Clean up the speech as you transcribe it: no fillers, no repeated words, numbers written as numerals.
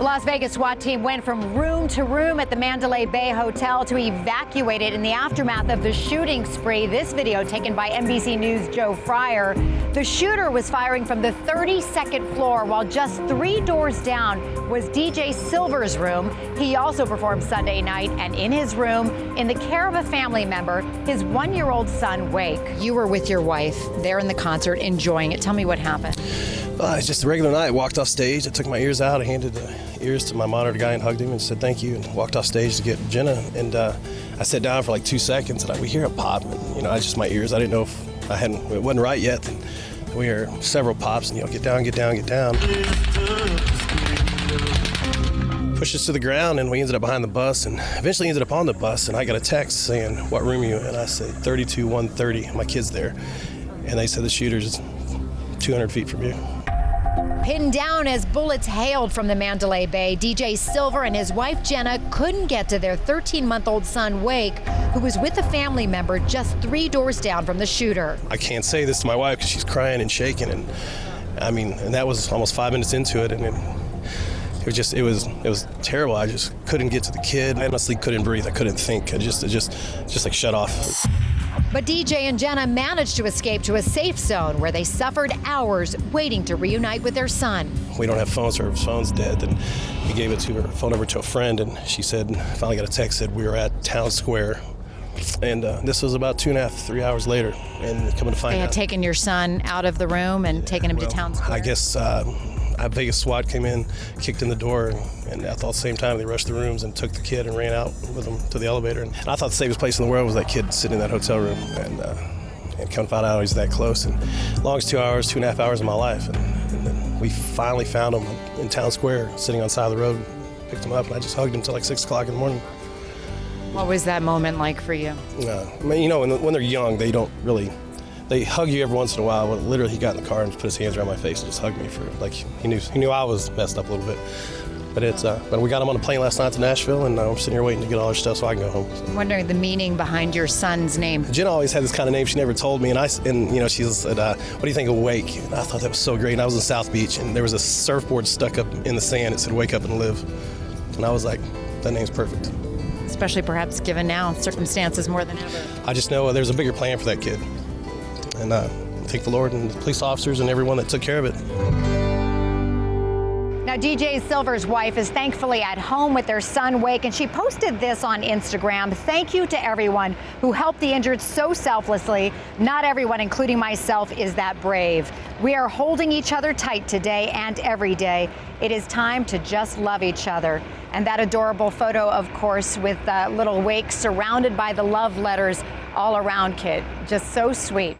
The Las Vegas SWAT team went from room to room at the Mandalay Bay Hotel to evacuate it in the aftermath of the shooting spree. This video taken by NBC News' Joe Fryer. The shooter was firing from the 32nd floor, while just 3 doors down was Dee Jay Silver's room. He also performed Sunday night, and in his room, in the care of a family member, his 1-year-old son, Wake. You were with your wife there in the concert, enjoying it. Tell me what happened. It's just a regular night. I walked off stage. I took my ears out. I handed the ears to my monitor guy and hugged him and said thank you, and walked off stage to get Jenna. And I sat down for like 2 seconds, and we hear a pop. And, I just my ears. I didn't know if it wasn't right yet. And we hear several pops, and get down, get down, get down. Pushed us to the ground, and we ended up behind the bus, and eventually ended up on the bus. And I got a text saying, "What room are you in?" And I said 32-130. My kid's there, and they said the shooter's 200 feet from you. Pinned down as bullets hailed from the Mandalay Bay, Dee Jay Silver and his wife Jenna couldn't get to their 13-month-old son Wake, who was with a family member just 3 doors down from the shooter. I can't say this to my wife because she's crying and shaking, and and that was almost 5 minutes into it, and it was terrible. I just couldn't get to the kid. I honestly couldn't breathe. I couldn't think. I just like shut off. But DJ and Jenna managed to escape to a safe zone where they suffered hours waiting to reunite with their son. We don't have phones. Her phone's dead. And he gave it to her phone number to a friend, and she said, finally got a text, said we were at Town Square. And this was about 2.5, 3 hours later, and coming to find out. They had taken your son out of the room and taken him to Town Square? I guess Vegas SWAT came in, kicked in the door, and at the same time they rushed the rooms and took the kid and ran out with him to the elevator. And I thought the safest place in the world was that kid sitting in that hotel room, and come find out he's that close. And longest 2.5 hours of my life. And then we finally found him in Town Square, sitting on the side of the road, picked him up, and I just hugged him till like 6 o'clock in the morning. What was that moment like for you? When they're young, they don't really. They hug you every once in a while. Well, literally, he got in the car and put his hands around my face and just hugged me for he knew I was messed up a little bit. But we got him on a plane last night to Nashville, and I'm sitting here waiting to get all our stuff so I can go home. I'm wondering the meaning behind your son's name. Jenna always had this kind of name. She never told me, and she said, "What do you think of Wake?" And I thought that was so great. And I was in South Beach, and there was a surfboard stuck up in the sand. It said, "Wake up and live," and I was like, "That name's perfect." Especially perhaps given now circumstances more than ever. I just know there's a bigger plan for that kid. And thank the Lord and the police officers and everyone that took care of it. Now, Dee Jay Silver's wife is thankfully at home with their son, Wake, and she posted this on Instagram. "Thank you to everyone who helped the injured so selflessly. Not everyone, including myself, is that brave. We are holding each other tight today and every day. It is time to just love each other." And that adorable photo, of course, with little Wake surrounded by the love letters all around, kid. Just so sweet.